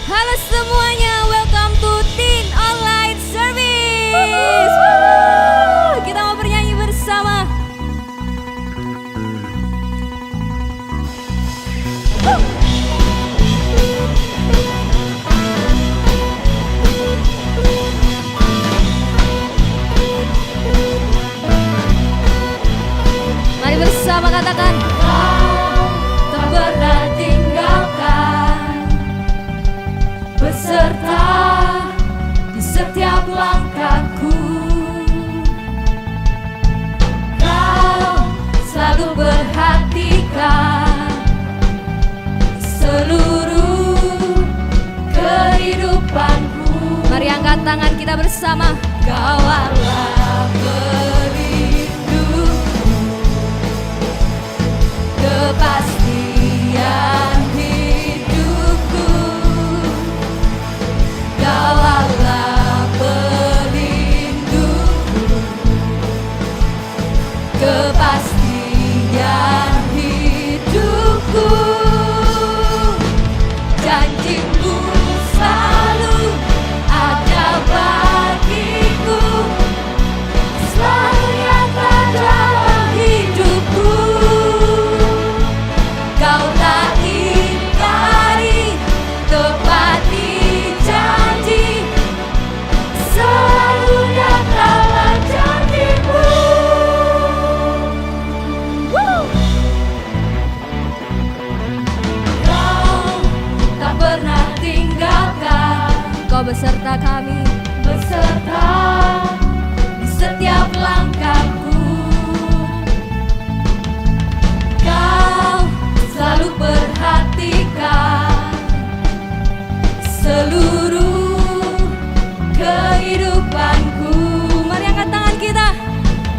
Halo semuanya, welcome to Teen Online Service. Woo! Kita mau bernyanyi bersama. Mari bersama katakan. Kau tak pernah tinggalkan, beserta di setiap langkahku. Kau selalu perhatikan seluruh kehidupanku. Mari angkat tangan kita bersama. Kau adalah pelindungku, kepastian hidupku. Kau adalah pelindungku, kepastian hidupku. Janjimu selalu ada bagiku, selalu nyata dalam hidupku. Kau tak ingkari, tepati janji, selalu nyatalah janjimu. Kau tak pernah tinggalkan, kau beserta kami, beserta di setiap langkahku. Kau selalu perhatikan seluruh kehidupanku. Mari angkat tangan kita.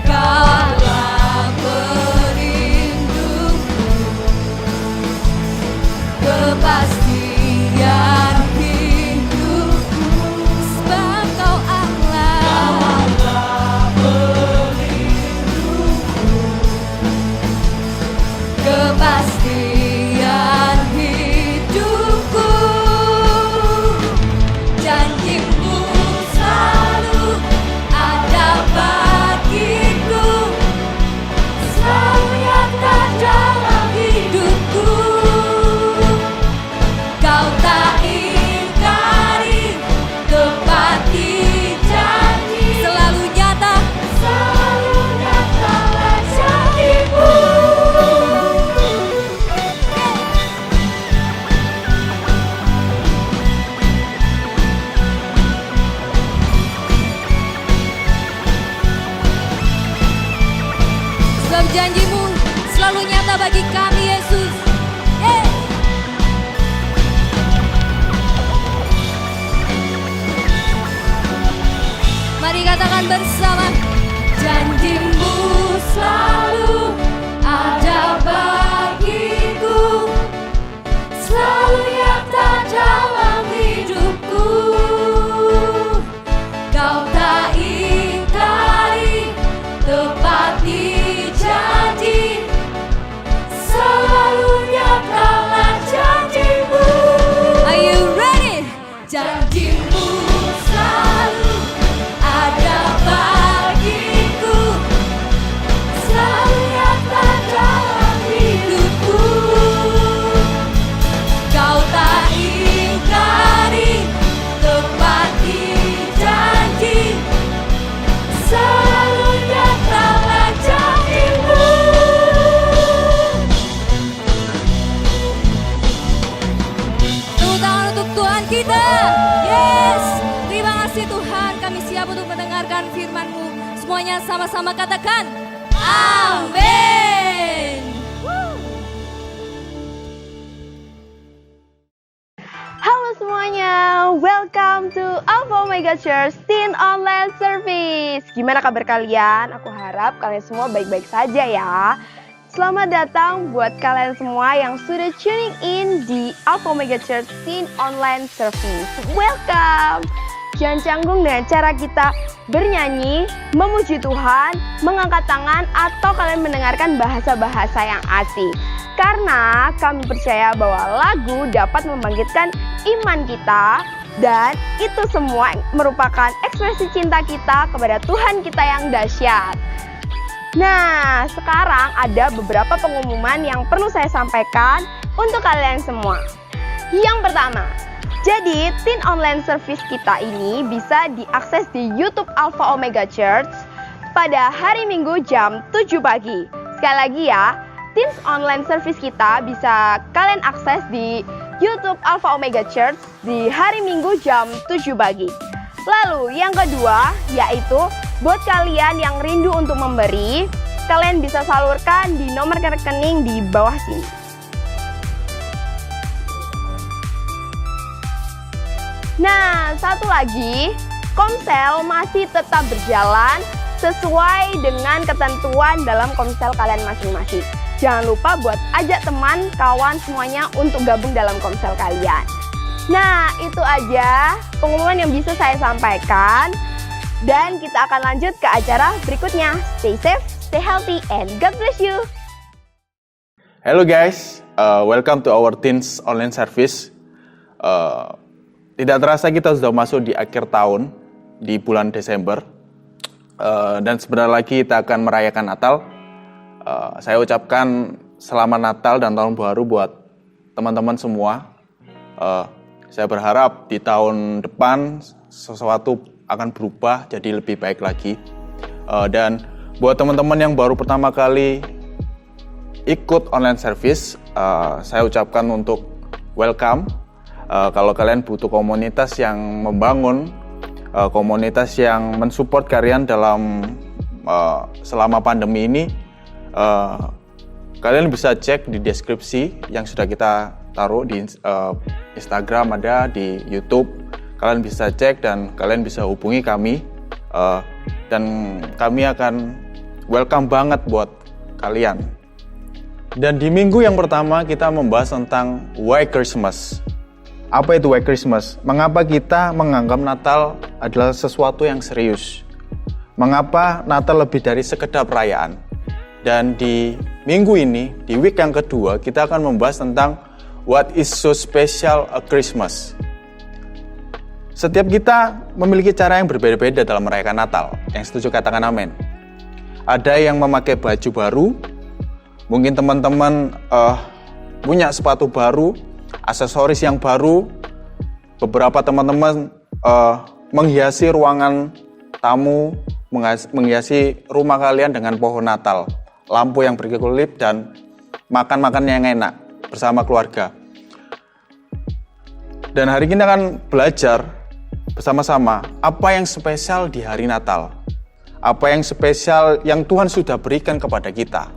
Kau adalah pelindungku, kepastian hidupku. Sebab kau adalah pelindungku, kepastian hidupku. Janjimu selalu ada bagiku, selalu nyata dalam hidupku. Kau tak ingkari, tepati janji, selalu nyata janjimu. Sebab janjimu selalu nyata bagi kami, Yesus. Mari katakan bersama. Janjimu selalu ada bagiku, selalu nyata dalam hidupku. Kau tak ingkari, tepati janji, selalu nyatalah janjimu. Are you ready? Janjimu selalu ada bagiku, selalu nyata dalam hidupku. Kau tak ingkari, tepati janji, selalu nyatalah janjimu. Tepuk tangan untuk Tuhan kita. Yes, terima kasih Tuhan, kami siap untuk mendengarkan firman-Mu. Semuanya sama-sama katakan amin. Halo semuanya, welcome to Alpha Omega Church Teen Online Service. Gimana kabar kalian? Aku harap kalian semua baik-baik saja ya. Selamat datang buat kalian semua yang sudah tuning in di Alpha Omega Church Teen Online Service. Welcome! Jangan canggung dengan cara kita bernyanyi, memuji Tuhan, mengangkat tangan, atau kalian mendengarkan bahasa-bahasa yang asik. Karena kami percaya bahwa lagu dapat membangkitkan iman kita dan itu semua merupakan ekspresi cinta kita kepada Tuhan kita yang dahsyat. Nah, sekarang ada beberapa pengumuman yang perlu saya sampaikan untuk kalian semua. Yang pertama, jadi Teen Online Service kita ini bisa diakses di YouTube Alpha Omega Church pada hari Minggu jam 7 pagi. Sekali lagi ya, Teens Online Service kita bisa kalian akses di YouTube Alpha Omega Church di hari Minggu jam 7 pagi. Lalu yang kedua yaitu buat kalian yang rindu untuk memberi, kalian bisa salurkan di nomor rekening di bawah sini. Nah, satu lagi, Komsel masih tetap berjalan sesuai dengan ketentuan dalam Komsel kalian masing-masing. Jangan lupa buat ajak teman, kawan semuanya untuk gabung dalam Komsel kalian. Nah, itu aja pengumuman yang bisa saya sampaikan. Dan kita akan lanjut ke acara berikutnya. Stay safe, stay healthy, and God bless you. Hello guys, welcome to our Teens Online Service. Tidak terasa kita sudah masuk di akhir tahun, di bulan Desember. Dan sebentar lagi kita akan merayakan Natal. Saya ucapkan selamat Natal dan Tahun Baru buat teman-teman semua. Saya berharap di tahun depan sesuatu akan berubah jadi lebih baik lagi. Dan buat teman-teman yang baru pertama kali ikut online service, saya ucapkan untuk welcome. Kalau kalian butuh komunitas yang membangun, komunitas yang mensupport kalian dalam selama pandemi ini, kalian bisa cek di deskripsi yang sudah kita taruh di Instagram, ada di YouTube. Kalian bisa cek dan kalian bisa hubungi kami, dan kami akan welcome banget buat kalian. Dan di minggu yang pertama kita membahas tentang Why Christmas. Apa itu Why Christmas? Mengapa kita menganggap Natal adalah sesuatu yang serius? Mengapa Natal lebih dari sekedar perayaan? Dan di minggu ini, di week yang kedua, kita akan membahas tentang What is so special a Christmas? Setiap kita memiliki cara yang berbeda-beda dalam merayakan Natal. Yang setuju katakan amin. Ada yang memakai baju baru, mungkin teman-teman punya sepatu baru, aksesoris yang baru. Beberapa teman-teman menghiasi ruangan tamu, menghiasi rumah kalian dengan pohon Natal, lampu yang berkelip dan makan-makan yang enak bersama keluarga. Dan hari ini akan belajar bersama-sama apa yang spesial di hari Natal. Apa yang spesial yang Tuhan sudah berikan kepada kita.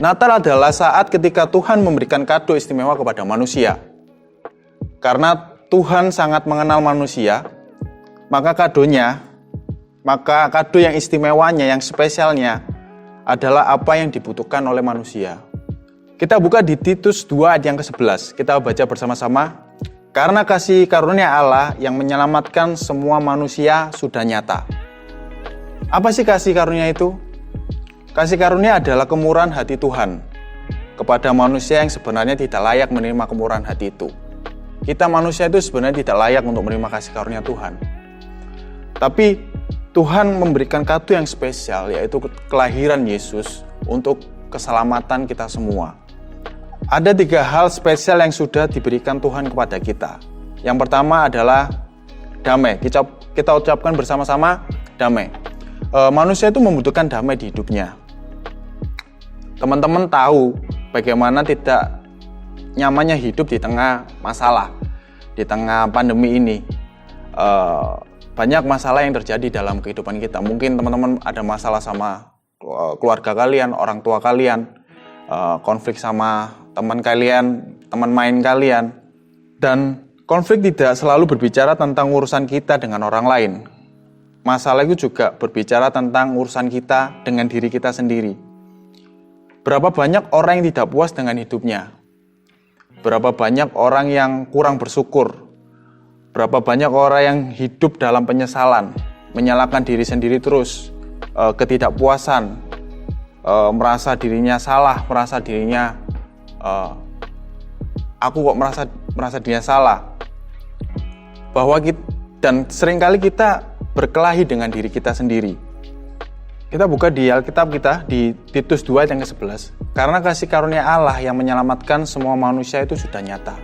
Natal adalah saat ketika Tuhan memberikan kado istimewa kepada manusia. Karena Tuhan sangat mengenal manusia, maka kado yang istimewanya, yang spesialnya adalah apa yang dibutuhkan oleh manusia. Kita buka di Titus 2 ayat yang ke-11. Kita baca bersama-sama. Karena kasih karunia Allah yang menyelamatkan semua manusia sudah nyata. Apa sih kasih karunia itu? Kasih karunia adalah kemurahan hati Tuhan kepada manusia yang sebenarnya tidak layak menerima kemurahan hati itu. Kita manusia itu sebenarnya tidak layak untuk menerima kasih karunia Tuhan. Tapi Tuhan memberikan kado yang spesial, yaitu kelahiran Yesus untuk keselamatan kita semua. Ada 3 hal spesial yang sudah diberikan Tuhan kepada kita. Yang pertama adalah damai. Kita ucapkan bersama-sama damai. Manusia itu membutuhkan damai di hidupnya. Teman-teman tahu bagaimana tidak nyamannya hidup di tengah masalah, di tengah pandemi ini. Banyak masalah yang terjadi dalam kehidupan kita. Mungkin teman-teman ada masalah sama keluarga kalian, orang tua kalian, konflik sama teman kalian, teman main kalian. Dan konflik tidak selalu berbicara tentang urusan kita dengan orang lain. Masalah itu juga berbicara tentang urusan kita dengan diri kita sendiri. Berapa banyak orang yang tidak puas dengan hidupnya? Berapa banyak orang yang kurang bersyukur? Berapa banyak orang yang hidup dalam penyesalan, menyalahkan diri sendiri terus, ketidakpuasan, merasa dirinya salah, merasa dirinya aku kok merasa dirinya salah. Dan seringkali kita berkelahi dengan diri kita sendiri. Kita buka di Alkitab kita di Titus 2 ayat yang ke-11. Karena kasih karunia Allah yang menyelamatkan semua manusia itu sudah nyata.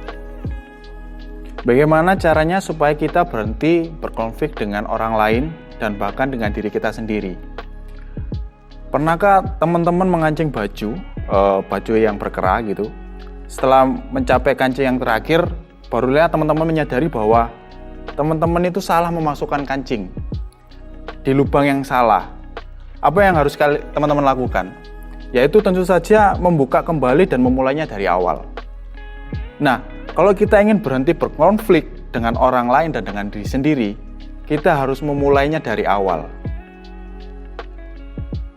Bagaimana caranya supaya kita berhenti berkonflik dengan orang lain dan bahkan dengan diri kita sendiri? Pernahkah teman-teman mengancing baju yang berkerah gitu? Setelah mencapai kancing yang terakhir, barulah teman-teman menyadari bahwa teman-teman itu salah memasukkan kancing di lubang yang salah. Apa yang harus teman-teman lakukan? Yaitu tentu saja membuka kembali dan memulainya dari awal. Nah, kalau kita ingin berhenti berkonflik dengan orang lain dan dengan diri sendiri, kita harus memulainya dari awal.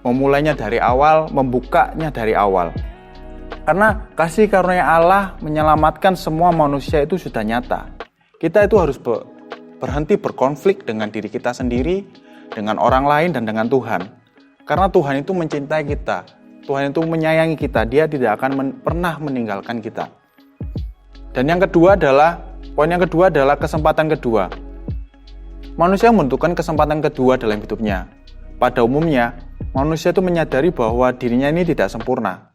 Memulainya dari awal, membukanya dari awal. Karena kasih karunia Allah menyelamatkan semua manusia itu sudah nyata. Kita itu harus berhenti berkonflik dengan diri kita sendiri, dengan orang lain, dan dengan Tuhan. Karena Tuhan itu mencintai kita. Tuhan itu menyayangi kita. Dia tidak akan pernah meninggalkan kita. Dan poin yang kedua adalah kesempatan kedua. Manusia membutuhkan kesempatan kedua dalam hidupnya. Pada umumnya, manusia itu menyadari bahwa dirinya ini tidak sempurna.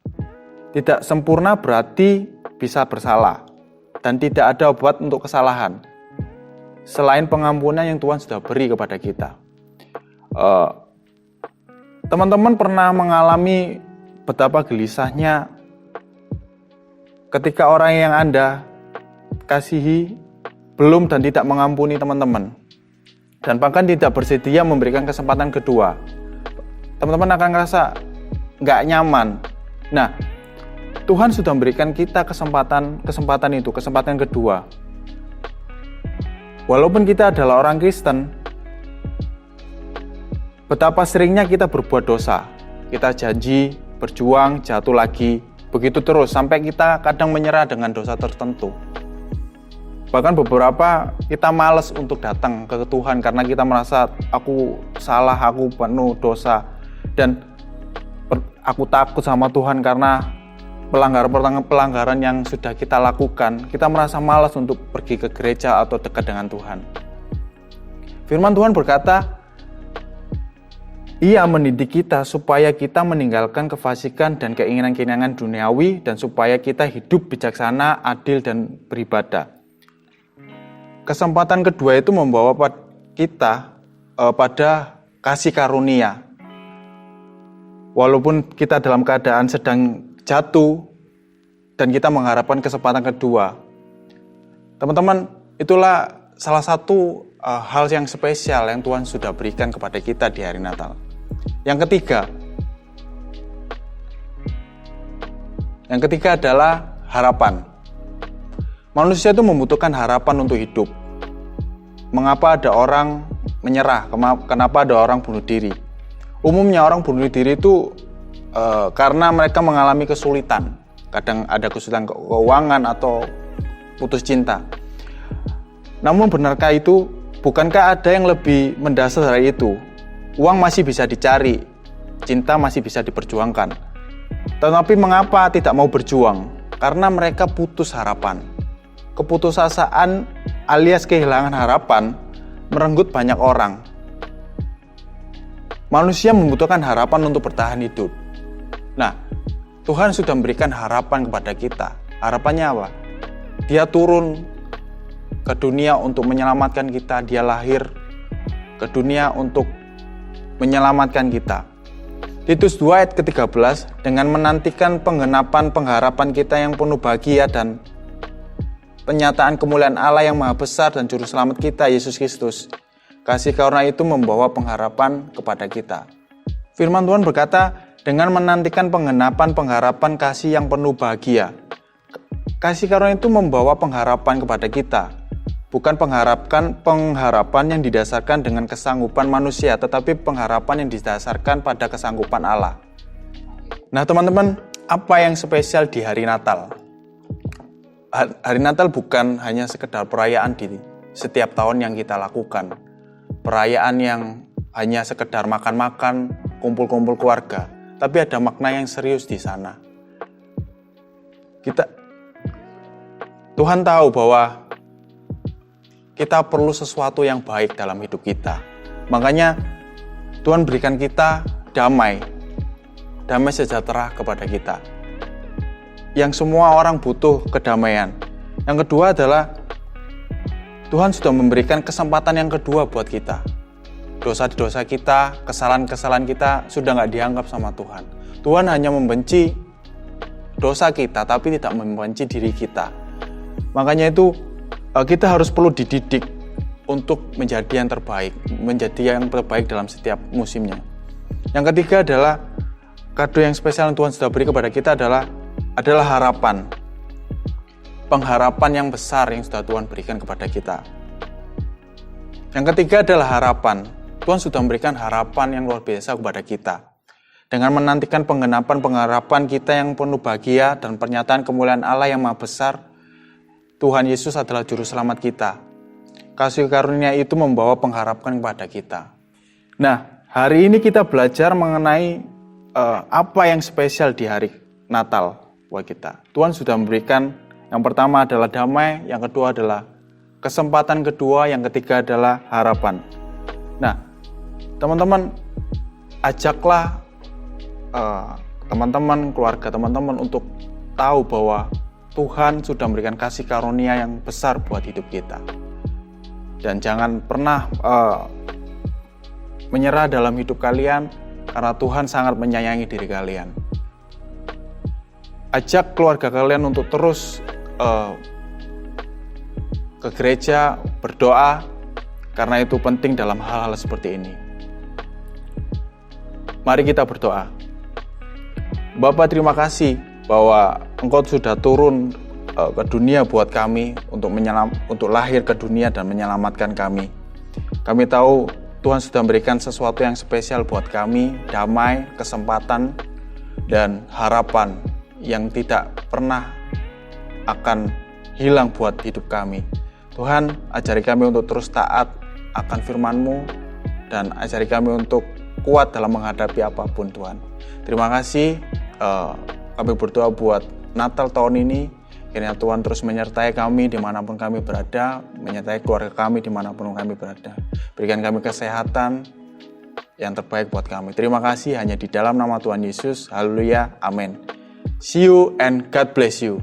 Tidak sempurna berarti bisa bersalah. Dan tidak ada obat untuk kesalahan selain pengampunan yang Tuhan sudah beri kepada kita. Teman-teman pernah mengalami betapa gelisahnya ketika orang yang Anda kasihi belum dan tidak mengampuni teman-teman, dan bahkan tidak bersedia memberikan kesempatan kedua. Teman-teman akan merasa nggak nyaman. Nah, Tuhan sudah memberikan kita kesempatan kedua. Walaupun kita adalah orang Kristen, betapa seringnya kita berbuat dosa. Kita janji, berjuang, jatuh lagi, begitu terus sampai kita kadang menyerah dengan dosa tertentu. Bahkan beberapa kita malas untuk datang ke Tuhan karena kita merasa aku salah, aku penuh dosa, dan aku takut sama Tuhan karena pelanggaran yang sudah kita lakukan. Kita merasa malas untuk pergi ke gereja atau dekat dengan Tuhan. Firman Tuhan berkata, Ia mendidik kita supaya kita meninggalkan kefasikan dan keinginan-keinginan duniawi, dan supaya kita hidup bijaksana, adil, dan beribadah. Kesempatan kedua itu membawa kita pada kasih karunia. Walaupun kita dalam keadaan sedang jatuh dan kita mengharapkan kesempatan kedua. Teman-teman, itulah salah satu hal yang spesial yang Tuhan sudah berikan kepada kita di hari Natal. Yang ketiga adalah harapan. Manusia itu membutuhkan harapan untuk hidup. Mengapa ada orang menyerah? Kenapa ada orang bunuh diri? Umumnya orang bunuh diri itu karena mereka mengalami kesulitan. Kadang ada kesulitan keuangan atau putus cinta. Namun benarkah itu? Bukankah ada yang lebih mendasar dari itu? Uang masih bisa dicari, cinta masih bisa diperjuangkan. Tetapi mengapa tidak mau berjuang? Karena mereka putus harapan. Keputusasaan alias kehilangan harapan merenggut banyak orang. Manusia membutuhkan harapan untuk bertahan hidup. Nah, Tuhan sudah memberikan harapan kepada kita. Harapannya apa? Dia turun ke dunia untuk menyelamatkan kita. Dia lahir ke dunia untuk menyelamatkan kita. Titus 2 ayat ke-13, dengan menantikan penggenapan pengharapan kita yang penuh bahagia dan penyataan kemuliaan Allah yang maha besar dan juru selamat kita, Yesus Kristus. Kasih karunia itu membawa pengharapan kepada kita. Firman Tuhan berkata, dengan menantikan penggenapan pengharapan kasih yang penuh bahagia. Kasih karunia itu membawa pengharapan kepada kita. Bukan pengharapan yang didasarkan dengan kesanggupan manusia, tetapi pengharapan yang didasarkan pada kesanggupan Allah. Nah teman-teman, apa yang spesial di hari Natal? Hari Natal bukan hanya sekedar perayaan di setiap tahun yang kita lakukan. Perayaan yang hanya sekedar makan-makan, kumpul-kumpul keluarga. tapi ada makna yang serius di sana. Tuhan tahu bahwa kita perlu sesuatu yang baik dalam hidup kita. Makanya Tuhan berikan kita damai sejahtera kepada kita. Yang semua orang butuh kedamaian. Yang kedua adalah Tuhan sudah memberikan kesempatan yang kedua buat kita. Dosa-dosa kita, kesalahan-kesalahan kita sudah nggak dianggap sama Tuhan. Tuhan hanya membenci dosa kita, tapi tidak membenci diri kita. Makanya itu kita harus perlu dididik untuk menjadi yang terbaik dalam setiap musimnya. Yang ketiga adalah kado yang spesial yang Tuhan sudah beri kepada kita adalah harapan. Pengharapan yang besar yang sudah Tuhan berikan kepada kita. Yang ketiga adalah harapan. Tuhan sudah memberikan harapan yang luar biasa kepada kita. Dengan menantikan penggenapan pengharapan kita yang penuh bahagia dan pernyataan kemuliaan Allah yang maha besar, Tuhan Yesus adalah juru selamat kita. Kasih karunia itu membawa pengharapan kepada kita. Nah, hari ini kita belajar mengenai apa yang spesial di hari Natal buat kita. Tuhan sudah memberikan, yang pertama adalah damai, yang kedua adalah kesempatan kedua, yang ketiga adalah harapan. Nah, teman-teman, ajaklah teman-teman, keluarga teman-teman untuk tahu bahwa Tuhan sudah memberikan kasih karunia yang besar buat hidup kita. Dan jangan pernah menyerah dalam hidup kalian, karena Tuhan sangat menyayangi diri kalian. Ajak keluarga kalian untuk terus ke gereja, berdoa, karena itu penting dalam hal-hal seperti ini. Mari kita berdoa. Bapa, terima kasih bahwa Engkau sudah turun ke dunia buat kami untuk lahir ke dunia dan menyelamatkan kami. Kami tahu Tuhan sudah memberikan sesuatu yang spesial buat kami, damai, kesempatan, dan harapan yang tidak pernah akan hilang buat hidup kami. Tuhan, ajari kami untuk terus taat akan firman-Mu dan ajari kami untuk kuat dalam menghadapi apapun, Tuhan. Terima kasih. Kami berdoa buat Natal tahun ini, kiranya Tuhan terus menyertai kami dimanapun kami berada, menyertai keluarga kami dimanapun kami berada. Berikan kami kesehatan yang terbaik buat kami. Terima kasih hanya di dalam nama Tuhan Yesus. Haleluya, amin. See you and God bless you.